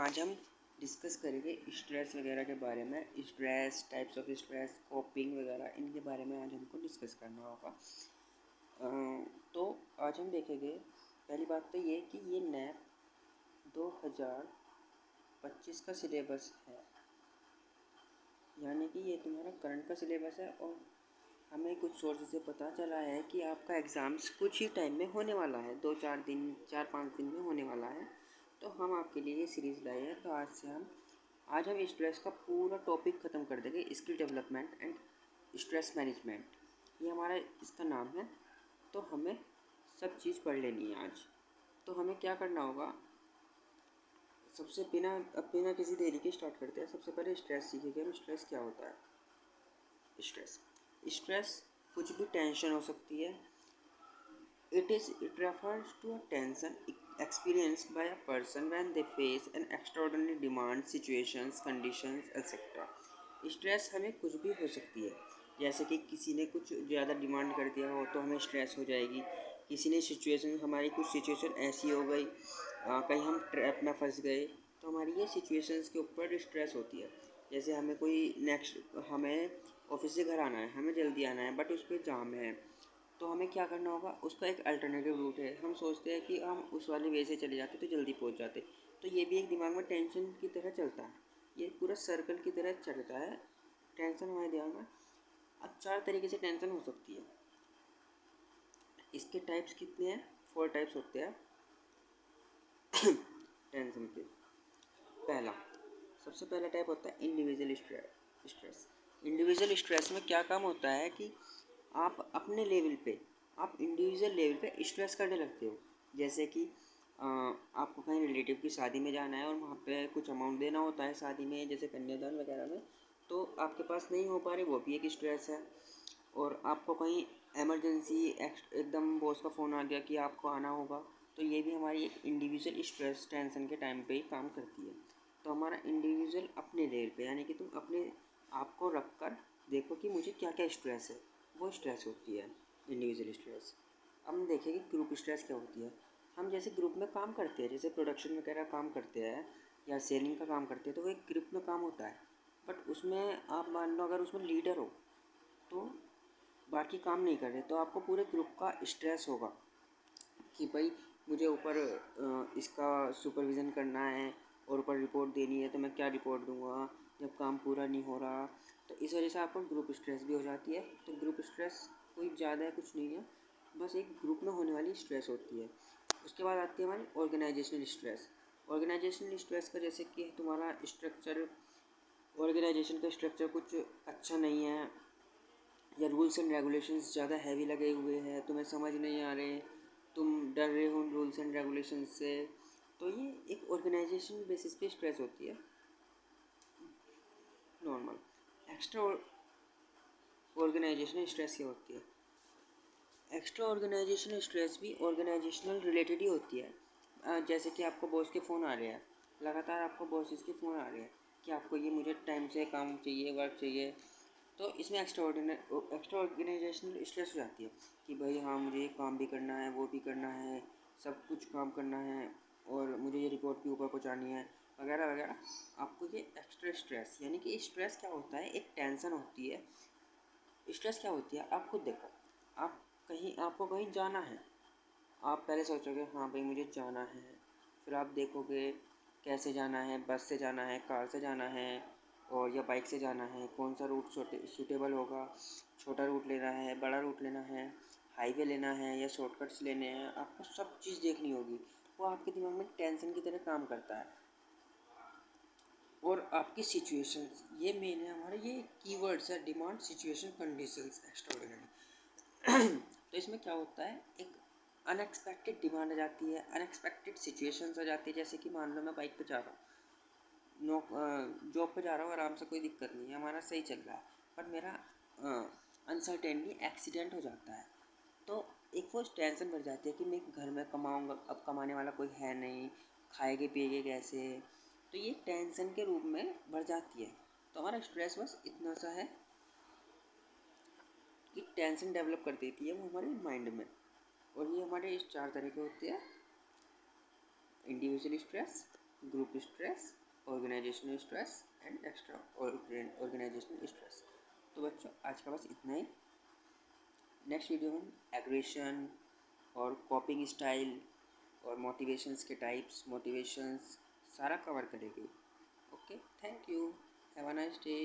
आज हम डिस्कस करेंगे स्ट्रेस वगैरह के बारे में। Stress, types of stress, coping वगैरह, इनके बारे में आज हमको डिस्कस करना होगा। तो आज हम देखेंगे, पहली बात तो ये कि ये नैप 2025 का सिलेबस है, यानी कि ये तुम्हारा करंट का सिलेबस है। और हमें कुछ सोर्स से पता चला है कि आपका एग्ज़ाम्स कुछ ही टाइम में होने वाला है, 4-5 दिन में होने वाला है। तो हम आपके लिए ये सीरीज़ लाए हैं। तो आज हम स्ट्रेस का पूरा टॉपिक ख़त्म कर देंगे, skill development and stress management, ये हमारा इसका नाम है। तो हमें सब चीज़ पढ़ लेनी है आज। तो हमें क्या करना होगा, सबसे बिना किसी देरी के स्टार्ट करते हैं। सबसे पहले स्ट्रेस सीखेंगे हम। स्ट्रेस क्या होता है? स्ट्रेस कुछ भी टेंशन हो सकती है। It refers to a tension experienced by a person when they face an extraordinary demand, situations, conditions, etc. Stress हमें कुछ भी हो सकती है, जैसे कि किसी ने कुछ ज़्यादा डिमांड कर दिया हो तो हमें स्ट्रेस हो जाएगी। किसी ने हमारी कुछ सिचुएशन ऐसी हो गई, कहीं हम ट्रैप में फंस गए, तो हमारी ये सिचुएशंस के ऊपर स्ट्रेस होती है। जैसे हमें ऑफिस से घर आना है, हमें जल्दी आना है, बट उस पर जाम है, तो हमें क्या करना होगा, उसका एक अल्टरनेटिव रूट है। हम सोचते हैं कि हम उस वाले वे से चले जाते तो जल्दी पहुंच जाते। तो ये भी एक दिमाग में टेंशन की तरह चलता है, ये पूरा सर्कल की तरह चलता है टेंशन हमारे दिमाग में। अब 4 तरीके से टेंशन हो सकती है। इसके टाइप्स कितने हैं? 4 टाइप्स होते हैं टेंशन के। सबसे पहला टाइप होता है इंडिविजुअल स्ट्रेस। इंडिविजुअल स्ट्रेस में क्या काम होता है कि आप अपने लेवल पे, आप इंडिविजुअल लेवल पे स्ट्रेस करने लगते हो। जैसे कि आपको कहीं रिलेटिव की शादी में जाना है और वहाँ पे कुछ अमाउंट देना होता है शादी में, जैसे कन्यादान वगैरह में, तो आपके पास नहीं हो पा रही, वो भी एक स्ट्रेस है। और आपको कहीं इमरजेंसी एकदम बॉस का फ़ोन आ गया कि आपको आना होगा, तो ये भी हमारी एक इंडिविजुअल स्ट्रेस टेंशन के टाइम पे ही काम करती है। तो हमारा इंडिविजुअल अपने लेवल पे, यानी कि तुम अपने आप को रख कर देखो कि मुझे क्या क्या स्ट्रेस है, वो स्ट्रेस होती है इंडिविजुअल स्ट्रेस। अब हम देखेंगे ग्रुप स्ट्रेस क्या होती है। हम जैसे ग्रुप में काम करते हैं, जैसे प्रोडक्शन वगैरह काम करते हैं या सेलिंग का काम करते हैं, तो वो एक ग्रुप में काम होता है। बट उसमें आप मान लो अगर उसमें लीडर हो तो बाकी काम नहीं कर रहे, तो आपको पूरे ग्रुप का स्ट्रेस होगा कि भाई मुझे ऊपर इसका सुपरविज़न करना है और ऊपर रिपोर्ट देनी है, तो मैं क्या रिपोर्ट दूंगा जब काम पूरा नहीं हो रहा। तो इस वजह से आपको ग्रुप स्ट्रेस भी हो जाती है। तो ग्रुप स्ट्रेस कोई ज़्यादा कुछ नहीं है, बस एक ग्रुप में होने वाली स्ट्रेस होती है। उसके बाद आती है हमारी ऑर्गेनाइजेशनल स्ट्रेस। ऑर्गेनाइजेशनल स्ट्रेस का जैसे कि तुम्हारा स्ट्रक्चर, ऑर्गेनाइजेशन का स्ट्रक्चर कुछ अच्छा नहीं है, या रूल्स एंड रेगुलेशंस ज़्यादा हैवी लगे हुए हैं, तुम्हें समझ नहीं आ रहे, तुम डर रहे हो रूल्स एंड रेगुलेशन से, तो ये एक ऑर्गेनाइजेशन बेसिस पे स्ट्रेस होती है नॉर्मल। एक्स्ट्रा ऑर्गेनाइजेशनल स्ट्रेस क्या होती है? एक्स्ट्रा ऑर्गेनाइजेशनल स्ट्रेस भी ऑर्गेनाइजेशनल रिलेटेड ही होती है। जैसे कि आपको बॉस के फ़ोन आ रहे हैं, लगातार आपको बॉसेस के फ़ोन आ रहे हैं कि आपको ये मुझे टाइम से काम चाहिए, वर्क चाहिए, तो इसमें एक्स्ट्रा ऑर्गेनाइजेशनल स्ट्रेस हो जाती है कि भाई हाँ मुझे ये काम भी करना है, वो भी करना है, सब कुछ काम करना है, और मुझे ये रिपोर्ट भी ऊपर पहुँचानी है, वगैरह वगैरह। आपको ये एक्स्ट्रा स्ट्रेस, यानी कि स्ट्रेस क्या होता है, एक टेंशन होती है। स्ट्रेस क्या होती है, आप खुद देखो। आपको कहीं जाना है, आप पहले सोचोगे हाँ भाई मुझे जाना है, फिर आप देखोगे कैसे जाना है, बस से जाना है, कार से जाना है, और या बाइक से जाना है, कौन सा रूट सूटेबल होगा, छोटा रूट लेना है, बड़ा रूट लेना है, हाईवे लेना है या शॉर्टकट्स लेने हैं, आपको सब चीज़ देखनी होगी। वो आपके दिमाग में टेंशन की तरह काम करता है। और आपकी सिचुएशंस, ये मेन है हमारे, ये कीवर्ड्स है, डिमांड, सिचुएशन, कंडीशंस, एक्स्ट्राऑर्डिनरी। तो इसमें क्या होता है, एक अनएक्सपेक्टेड डिमांड आ जाती है, अनएक्सपेक्टेड सिचुएशंस आ जाती है। जैसे कि मान लो मैं बाइक पे जा रहा हूँ, जॉब पे जा रहा हूँ, आराम से कोई दिक्कत नहीं है, हमारा सही चल रहा है, पर मेरा अनसर्टेनली एक्सीडेंट हो जाता है। तो एक वो टेंशन बढ़ जाती है कि मैं घर में कमाऊँगा, अब कमाने वाला कोई है नहीं, खाएंगे पिएंगे कैसे, तो ये टेंशन के रूप में बढ़ जाती है। तो हमारा स्ट्रेस बस इतना सा है कि टेंशन डेवलप कर देती है वो हमारे माइंड में। और ये हमारे इस 4 तरह के होते हैं: individual stress, group stress, organisational stress and extra organisational stress. तो बच्चों आज का बस इतना ही। नेक्स्ट वीडियो में एग्रेशन और कॉपिंग स्टाइल और मोटिवेशंस के टाइप्स, मोटिवेशंस सारा कवर करेंगे। Okay, thank you, have a nice day.